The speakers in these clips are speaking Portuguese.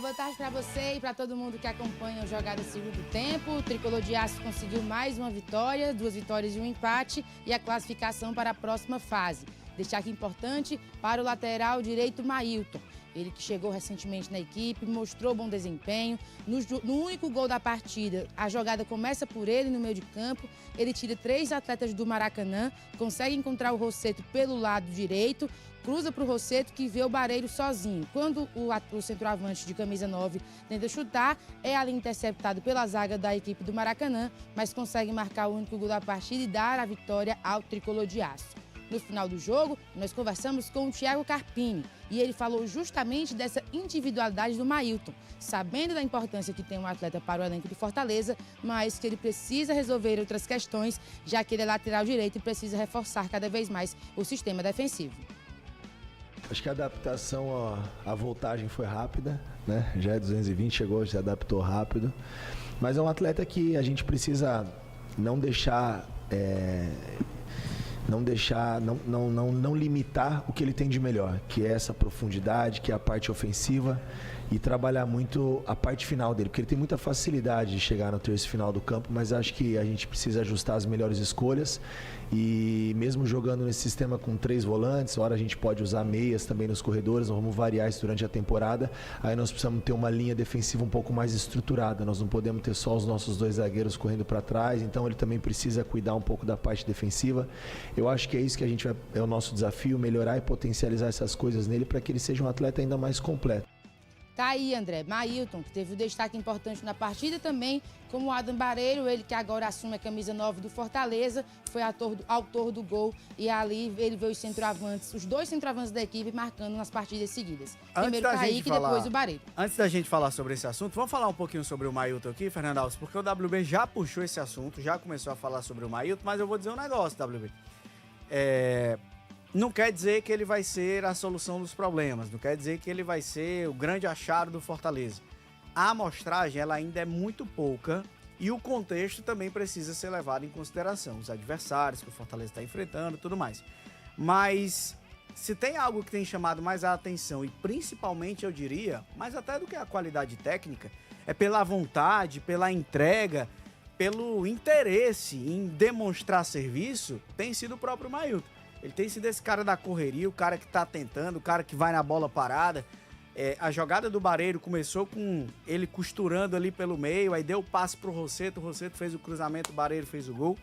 boa tarde para você e para todo mundo que acompanha o Jogada Segundo Tempo. O Tricolor de Aço conseguiu mais uma vitória, 2 vitórias e um empate e a classificação para a próxima fase. Destaque importante para o lateral direito Mailton. Ele que chegou recentemente na equipe, mostrou bom desempenho. No único gol da partida, a jogada começa por ele no meio de campo. Ele tira 3 atletas do Maracanã, consegue encontrar o Rosseto pelo lado direito, cruza para o Rosseto que vê o Barreiro sozinho. Quando o centroavante de camisa 9 tenta chutar, é ali interceptado pela zaga da equipe do Maracanã, mas consegue marcar o único gol da partida e dar a vitória ao Tricolor de Aço. No final do jogo, nós conversamos com o Thiago Carpini e ele falou justamente dessa individualidade do Mailton, sabendo da importância que tem um atleta para o elenco do Fortaleza, mas que ele precisa resolver outras questões, já que ele é lateral direito e precisa reforçar cada vez mais o sistema defensivo. Acho que a adaptação à voltagem foi rápida, né? Já é 220, chegou, se adaptou rápido. Mas é um atleta que a gente precisa não deixar... Não limitar o que ele tem de melhor, que é essa profundidade, que é a parte ofensiva, e trabalhar muito a parte final dele, porque ele tem muita facilidade de chegar no terço final do campo, mas acho que a gente precisa ajustar as melhores escolhas, e mesmo jogando nesse sistema com 3 volantes, hora a gente pode usar meias também nos corredores, nós vamos variar isso durante a temporada, aí nós precisamos ter uma linha defensiva um pouco mais estruturada, nós não podemos ter só os nossos 2 zagueiros correndo para trás, então ele também precisa cuidar um pouco da parte defensiva. Eu acho que é isso que a gente é o nosso desafio, melhorar e potencializar essas coisas nele para que ele seja um atleta ainda mais completo. Tá aí, André, Mailton, que teve um destaque importante na partida também, como o Adam Barreiro, ele que agora assume a camisa 9 do Fortaleza, foi autor do gol e ali ele vê os centroavantes, os 2 centroavantes da equipe marcando nas partidas seguidas. Primeiro o Kaique e depois o Barreiro. Antes da gente falar sobre esse assunto, vamos falar um pouquinho sobre o Mailton aqui, Fernando Alves, porque o WB já puxou esse assunto, já começou a falar sobre o Mailton, mas eu vou dizer um negócio, WB. Não quer dizer que ele vai ser a solução dos problemas, não quer dizer que ele vai ser o grande achado do Fortaleza. A amostragem ela ainda é muito pouca e o contexto também precisa ser levado em consideração, os adversários que o Fortaleza está enfrentando e tudo mais. Mas se tem algo que tem chamado mais a atenção e principalmente eu diria, mais até do que a qualidade técnica, é pela vontade, pela entrega, pelo interesse em demonstrar serviço, tem sido o próprio Mailton. Ele tem sido esse cara da correria, o cara que tá tentando, o cara que vai na bola parada. A jogada do Barreiro começou com ele costurando ali pelo meio, aí deu o passe pro Rosseto, o Rosseto fez o cruzamento, o Barreiro fez o gol.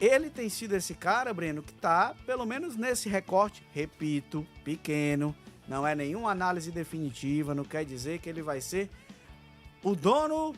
Ele tem sido esse cara, Breno, que tá, pelo menos nesse recorte, repito, pequeno, não é nenhuma análise definitiva, não quer dizer que ele vai ser o dono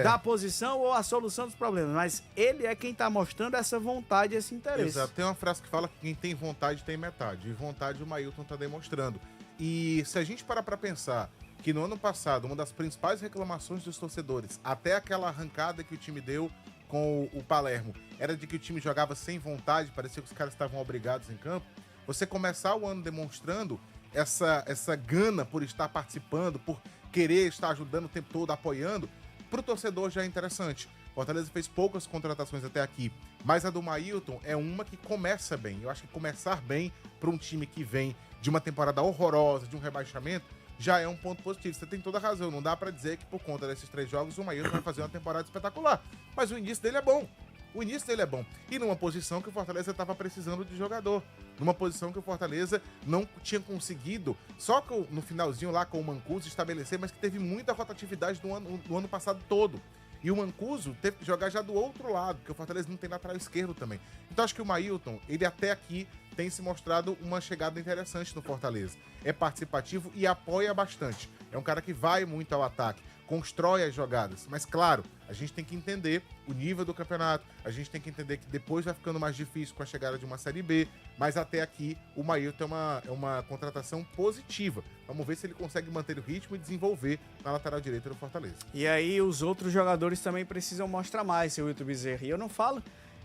da posição ou a solução dos problemas, mas ele é quem tá mostrando essa vontade, esse interesse. Exato, tem uma frase que fala que quem tem vontade tem metade, e vontade o Mailton tá demonstrando. E se a gente parar pra pensar que no ano passado, uma das principais reclamações dos torcedores, até aquela arrancada que o time deu com o Palermo, era de que o time jogava sem vontade, parecia que os caras estavam obrigados em campo, você começar o ano demonstrando essa gana por estar participando, por querer estar ajudando o tempo todo, apoiando, pro torcedor já é interessante. Fortaleza fez poucas contratações até aqui, mas a do Mailton é uma que começa bem. Eu acho que começar bem para um time que vem de uma temporada horrorosa, de um rebaixamento, já é um ponto positivo. Você tem toda a razão, não dá para dizer que por conta desses 3 jogos o Mailton vai fazer uma temporada espetacular, mas o início dele é bom. O início dele é bom. E numa posição que o Fortaleza estava precisando de jogador. Numa posição que o Fortaleza não tinha conseguido, só no finalzinho lá com o Mancuso, estabelecer, mas que teve muita rotatividade no ano passado todo. E o Mancuso teve que jogar já do outro lado, porque o Fortaleza não tem lateral esquerdo também. Então acho que o Mailton, ele até aqui tem se mostrado uma chegada interessante no Fortaleza. É participativo e apoia bastante. É um cara que vai muito ao ataque, constrói as jogadas. Mas claro, a gente tem que entender o nível do campeonato, a gente tem que entender que depois vai ficando mais difícil com a chegada de uma Série B, mas até aqui o Mailton é uma contratação positiva. Vamos ver se ele consegue manter o ritmo e desenvolver na lateral direita do Fortaleza. E aí os outros jogadores também precisam mostrar mais, seu Wilton Bezerra. E eu não falo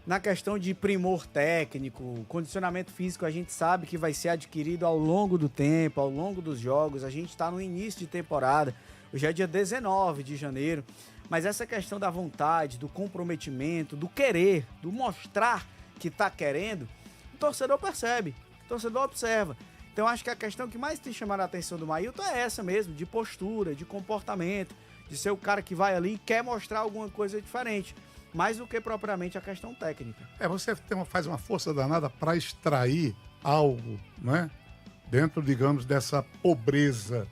na questão de primor técnico, condicionamento físico, a gente sabe que vai ser adquirido ao longo do tempo, ao longo dos jogos. A gente está no início de temporada, hoje é dia 19 de janeiro, mas essa questão da vontade, do comprometimento, do querer, do mostrar que está querendo, o torcedor percebe, o torcedor observa. Então acho que a questão que mais tem chamado a atenção do Mailton é essa mesmo, de postura, de comportamento, de ser o cara que vai ali e quer mostrar alguma coisa diferente, mais do que propriamente a questão técnica. Você faz uma força danada para extrair algo, né? Dentro, digamos, dessa pobreza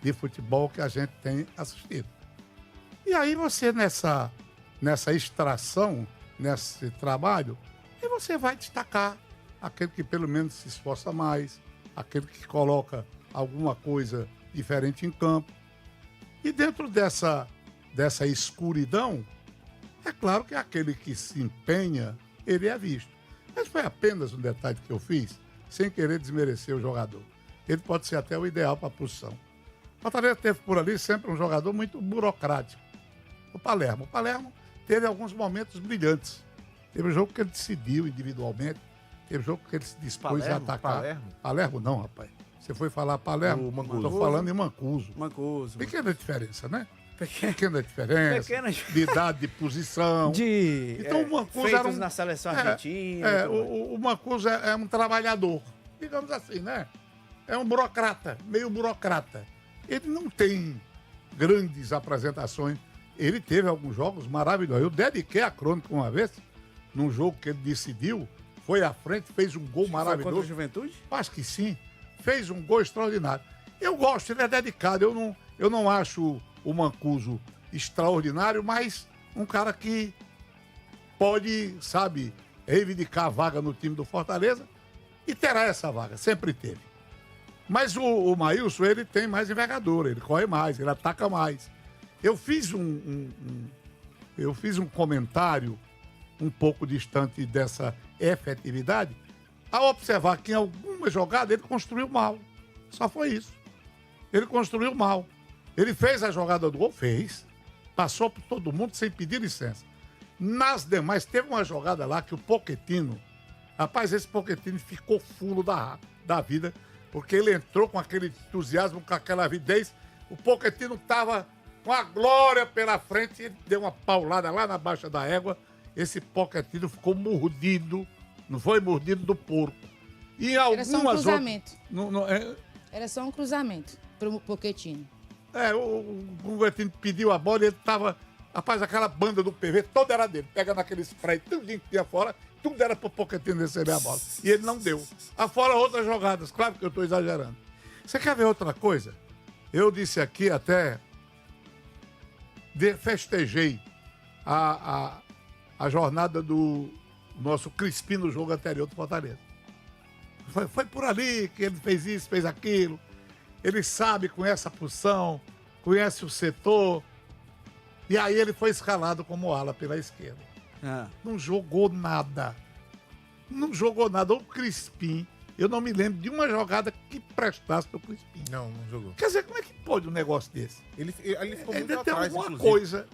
de futebol que a gente tem assistido. E aí você, nessa extração, nesse trabalho, e você vai destacar aquele que pelo menos se esforça mais, aquele que coloca alguma coisa diferente em campo. E dentro dessa escuridão, é claro que aquele que se empenha, ele é visto. Mas foi apenas um detalhe que eu fiz, sem querer desmerecer o jogador. Ele pode ser até o ideal para a posição. O Fortaleza teve por ali sempre um jogador muito burocrático. O Palermo. O Palermo teve alguns momentos brilhantes. Teve um jogo que ele decidiu individualmente. Teve um jogo que ele se dispôs a atacar. Palermo não, rapaz. Você foi falar Palermo? Estou falando em Mancuso. Pequena diferença, né? Pequena diferença. De idade, de posição. Então, o Mancuso feitos na seleção argentina. O Mancuso é um trabalhador. Digamos assim, né? É um burocrata, meio burocrata. Ele não tem grandes apresentações. Ele teve alguns jogos maravilhosos. Eu dediquei a crônica uma vez, num jogo que ele decidiu, foi à frente, fez um gol maravilhoso. Foi contra a Juventude? Acho que sim. Fez um gol extraordinário. Eu gosto, ele é dedicado. Eu não acho o Mancuso extraordinário, mas um cara que pode, sabe, reivindicar a vaga no time do Fortaleza e terá essa vaga, sempre teve. Mas o Maílson, ele tem mais envergadura, ele corre mais, ele ataca mais. Eu fiz um comentário um pouco distante dessa efetividade, ao observar que em alguma jogada ele construiu mal. Só foi isso. Ele construiu mal. Ele fez a jogada do gol? Fez. Passou por todo mundo sem pedir licença. Nas demais, teve uma jogada lá que o Pochettino, rapaz, esse Pochettino ficou fulo da vida, porque ele entrou com aquele entusiasmo, com aquela avidez. O Pochettino estava com a glória pela frente, ele deu uma paulada lá na baixa da égua. Esse Pochettino ficou mordido, não foi mordido do porco. E era só um cruzamento. Outras, era só um cruzamento pro Pochettino. O Pochettino pediu a bola e ele estava... Rapaz, aquela banda do PV toda era dele. Pega naquele spray, tudinho que tinha fora, tudo era pro Pochettino receber a bola. E ele não deu. Afora outras jogadas, claro que eu estou exagerando. Você quer ver outra coisa? Eu disse aqui até... festejei a jornada do nosso Crispim no jogo anterior do Fortaleza. Foi por ali que ele fez isso, fez aquilo. Ele sabe, conhece a posição, conhece o setor. E aí ele foi escalado como ala pela esquerda. Não jogou nada. Não jogou nada. O Crispim, eu não me lembro de uma jogada que prestasse pro Crispim. Não jogou. Quer dizer, como é que pode um negócio desse? Ele ficou muito tem atrás, alguma inclusive. coisa.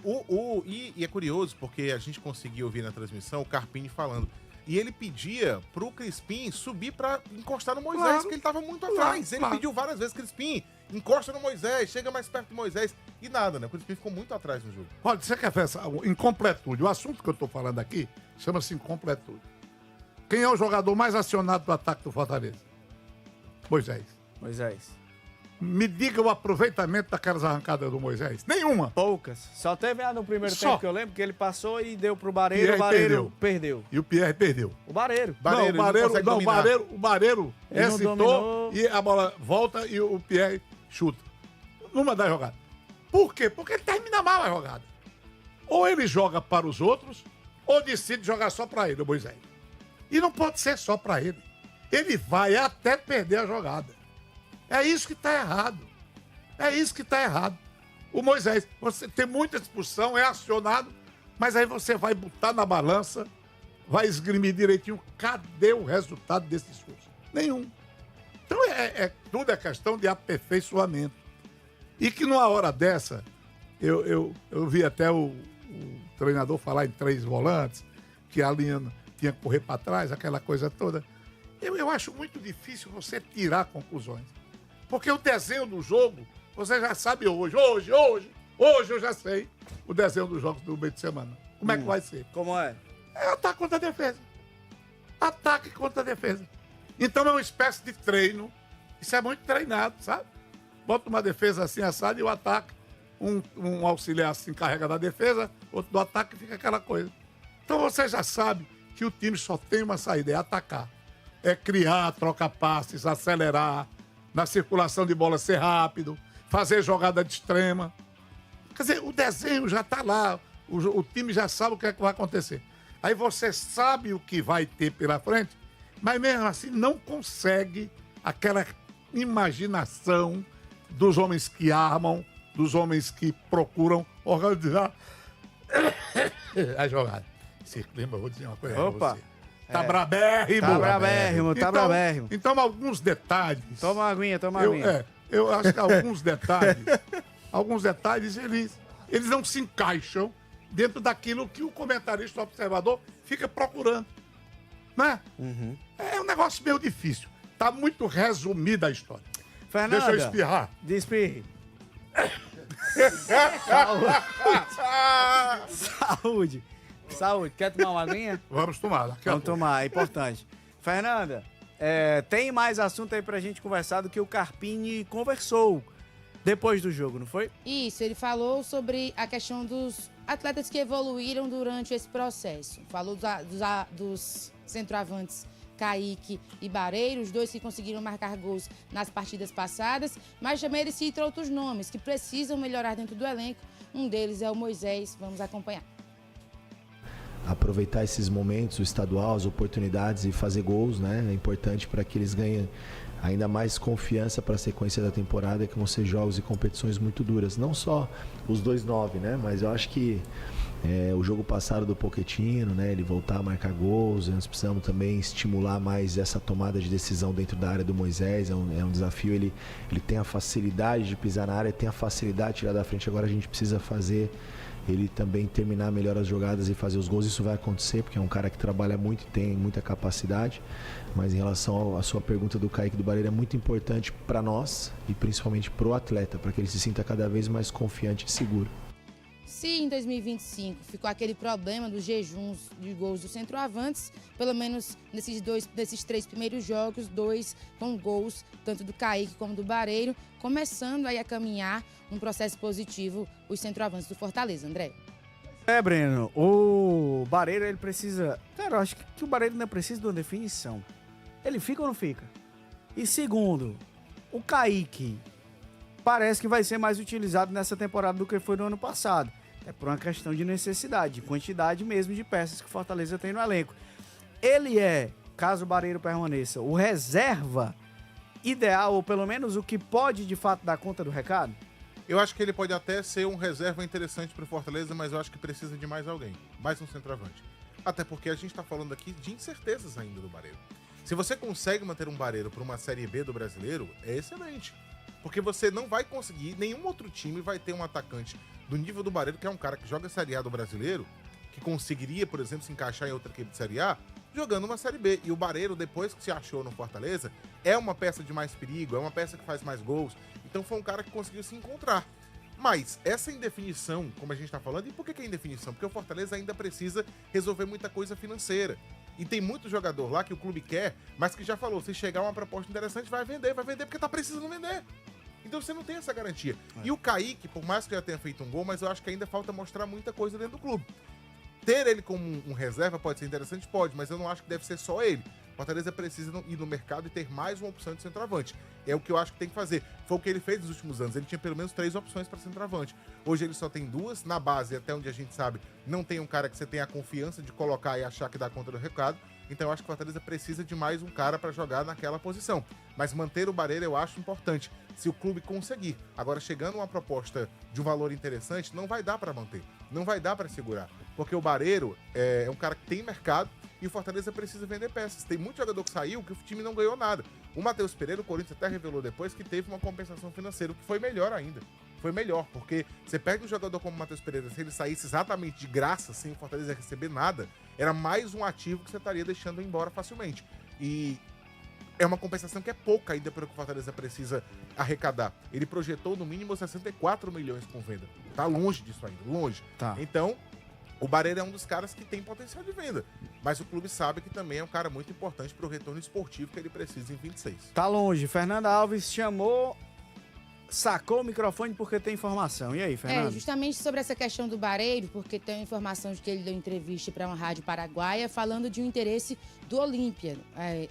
E é curioso, porque a gente conseguiu ouvir na transmissão o Carpini falando. E ele pedia pro Crispim subir pra encostar no Moisés, Claro. porque ele tava muito atrás. Ele Claro. pediu várias vezes, Crispim, encosta no Moisés, chega mais perto do Moisés. E nada, né? O Crispim ficou muito atrás no jogo. Olha, você quer ver essa incompletude? O assunto que eu estou falando aqui chama-se incompletude. Quem é o jogador mais acionado do ataque do Fortaleza? Moisés. Me diga o aproveitamento daquelas arrancadas do Moisés. Nenhuma. Poucas. Só teve a no primeiro Só. tempo que eu lembro, que ele passou e deu pro Barreiro, Pierre o Barreiro perdeu. E o Pierre perdeu. O Barreiro. Barreiro, ele não consegue dominar. O Barreiro Ele não hesitou dominou. e a bola volta e o Pierre chuta. Numa das jogadas. Por quê? Porque ele termina mal a jogada. Ou ele joga para os outros, ou decide jogar só para ele, o Moisés. E não pode ser só para ele. Ele vai até perder a jogada. É isso que está errado. É isso que está errado. O Moisés, você tem muita expulsão, é acionado, mas aí você vai botar na balança, vai esgrimir direitinho. Cadê o resultado desse esforço? Nenhum. Então tudo é questão de aperfeiçoamento. E que numa hora dessa, eu vi até o treinador falar em 3 volantes, que a linha tinha que correr para trás, aquela coisa toda. Eu acho muito difícil você tirar conclusões. Porque o desenho do jogo, você já sabe hoje eu já sei o desenho dos jogos do meio de semana. Como é que vai ser? Como é? É ataque contra a defesa. Ataque contra a defesa. Então é uma espécie de treino Isso é muito treinado, sabe? Bota uma defesa assim assada e o ataque, um auxiliar assim carrega da defesa, outro do ataque e fica aquela coisa. Então você já sabe que o time só tem uma saída, é atacar. É criar, trocar passes, acelerar, na circulação de bola ser rápido, fazer jogada de extrema. Quer dizer, o desenho já está lá, o time já sabe o que é que vai acontecer. Aí você sabe o que vai ter pela frente, mas mesmo assim não consegue aquela imaginação dos homens que armam, dos homens que procuram organizar a jogada. Esse clima, eu vou dizer uma coisa. Opa! Tá brabérrimo. Tá brabérrimo, tá brabérrimo. Então, alguns detalhes... Toma uma aguinha, toma uma aguinha. Eu acho que alguns detalhes, eles não se encaixam dentro daquilo que o comentarista, o observador, fica procurando. Né? Uhum. É um negócio meio difícil. Tá muito resumida a história. Fernanda, Deixa eu espirrar. Despirre. Saúde. Saúde. Quer tomar uma aguinha? Vamos tomar. Vamos tomar, é importante. Fernanda, tem mais assunto aí pra gente conversar do que o Carpini conversou depois do jogo, não foi? Isso, ele falou sobre a questão dos atletas que evoluíram durante esse processo. Falou dos centroavantes Kaique e Bareiro, os dois que conseguiram marcar gols nas partidas passadas, mas também ele cita outros nomes que precisam melhorar dentro do elenco. Um deles é o Moisés. Vamos acompanhar. Aproveitar esses momentos, o estadual, as oportunidades e fazer gols, né? É importante para que eles ganhem ainda mais confiança para a sequência da temporada, que vão ser jogos e competições muito duras. Não só os 2-9, né? Mas eu acho que o jogo passado do Pochettino, né? Ele voltar a marcar gols, nós precisamos também estimular mais essa tomada de decisão dentro da área do Moisés. É um desafio, ele tem a facilidade de pisar na área, tem a facilidade de tirar da frente. Agora a gente precisa fazer ele também terminar melhor as jogadas e fazer os gols. Isso vai acontecer, porque é um cara que trabalha muito e tem muita capacidade. Mas em relação à sua pergunta do Kaique e do Bareiro, é muito importante para nós e principalmente para o atleta, para que ele se sinta cada vez mais confiante e seguro. Se em 2025 ficou aquele problema dos jejuns de gols dos centroavantes, pelo menos nesses 3 primeiros jogos, 2 com gols, tanto do Kaique como do Bareiro, começando aí a caminhar num processo positivo os centroavantes do Fortaleza, André. Breno, o Bareiro, ele precisa... Cara, eu acho que o Bareiro ainda precisa de uma definição. Ele fica ou não fica? E segundo, o Kaique parece que vai ser mais utilizado nessa temporada do que foi no ano passado. É por uma questão de necessidade, de quantidade mesmo de peças que o Fortaleza tem no elenco. Ele é, caso o Bareiro permaneça, o reserva ideal, ou pelo menos o que pode de fato dar conta do recado? Eu acho que ele pode até ser um reserva interessante para o Fortaleza, mas eu acho que precisa de mais alguém, mais um centroavante. Até porque a gente está falando aqui de incertezas ainda do Bareiro. Se você consegue manter um Bareiro para uma Série B do Brasileiro, é excelente. Porque você não vai conseguir, nenhum outro time vai ter um atacante do nível do Bareiro, que é um cara que joga Série A do Brasileiro, que conseguiria, por exemplo, se encaixar em outra equipe de Série A, jogando uma Série B. E o Bareiro, depois que se achou no Fortaleza, é uma peça de mais perigo, é uma peça que faz mais gols. Então foi um cara que conseguiu se encontrar. Mas essa indefinição, como a gente tá falando, e por que é indefinição? Porque o Fortaleza ainda precisa resolver muita coisa financeira. E tem muito jogador lá que o clube quer, mas que já falou, se chegar uma proposta interessante, vai vender porque tá precisando vender. Então você não tem essa garantia. E o Kaique, por mais que já tenha feito um gol, mas eu acho que ainda falta mostrar muita coisa dentro do clube. Ter ele como um reserva pode ser interessante? Pode, mas eu não acho que deve ser só ele. O Fortaleza precisa ir no mercado e ter mais uma opção de centroavante. É o que eu acho que tem que fazer. Foi o que ele fez nos últimos anos. Ele tinha pelo menos 3 opções para centroavante. Hoje ele só tem 2. Na base, até onde a gente sabe, não tem um cara que você tenha a confiança de colocar e achar que dá conta do recado. Então eu acho que o Fortaleza precisa de mais um cara para jogar naquela posição. Mas manter o Bareiro eu acho importante, se o clube conseguir. Agora, chegando uma proposta de um valor interessante, não vai dar para manter. Não vai dar para segurar. Porque o Bareiro é um cara que tem mercado e o Fortaleza precisa vender peças. Tem muito jogador que saiu que o time não ganhou nada. O Matheus Pereira, o Corinthians até revelou depois que teve uma compensação financeira, o que foi melhor ainda. Foi melhor, porque você pega um jogador como o Matheus Pereira, se ele saísse exatamente de graça, sem o Fortaleza receber nada, era mais um ativo que você estaria deixando embora facilmente. E é uma compensação que é pouca ainda para o que o Fortaleza precisa arrecadar. Ele projetou no mínimo 64 milhões com venda. Tá longe disso ainda, longe. Tá. Então, O Barreiro é um dos caras que tem potencial de venda, mas o clube sabe que também é um cara muito importante para o retorno esportivo que ele precisa em 26. Tá longe. Fernanda Alves chamou, sacou o microfone porque tem informação. E aí, Fernanda? Justamente sobre essa questão do Barreiro, porque tem informação de que ele deu entrevista para uma rádio paraguaia falando de um interesse do Olímpia,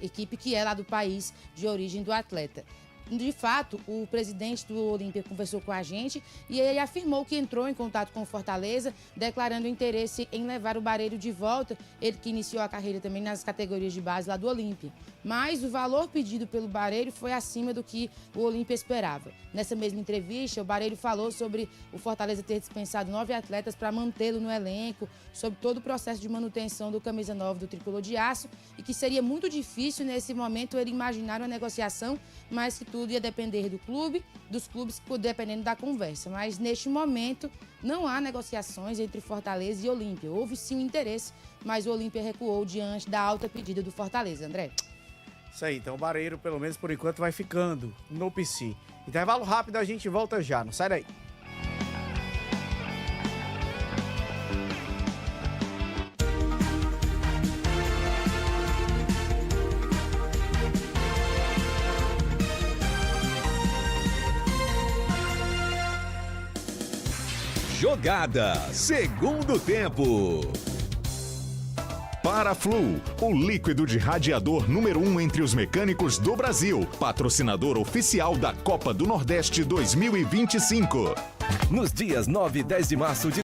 equipe que é lá do país de origem do atleta. De fato, o presidente do Olímpia conversou com a gente e ele afirmou que entrou em contato com o Fortaleza, declarando interesse em levar o Barreiro de volta, ele que iniciou a carreira também nas categorias de base lá do Olímpia. Mas o valor pedido pelo Barreiro foi acima do que o Olímpia esperava. Nessa mesma entrevista, o Barreiro falou sobre o Fortaleza ter dispensado 9 atletas para mantê-lo no elenco, sobre todo o processo de manutenção do camisa 9 do Tricolor de Aço e que seria muito difícil nesse momento ele imaginar uma negociação, mas que tudo ia depender do clube, dos clubes dependendo da conversa. Mas neste momento não há negociações entre Fortaleza e Olímpia. Houve sim um interesse, mas o Olímpia recuou diante da alta pedida do Fortaleza, André. Isso aí, então o Barreiro, pelo menos por enquanto, vai ficando no PC. Intervalo rápido, a gente volta já, não sai daí. Jogada, segundo tempo. Paraflu, o líquido de radiador número 1 entre os mecânicos do Brasil. Patrocinador oficial da Copa do Nordeste 2025. Nos dias 9 e 10 de março de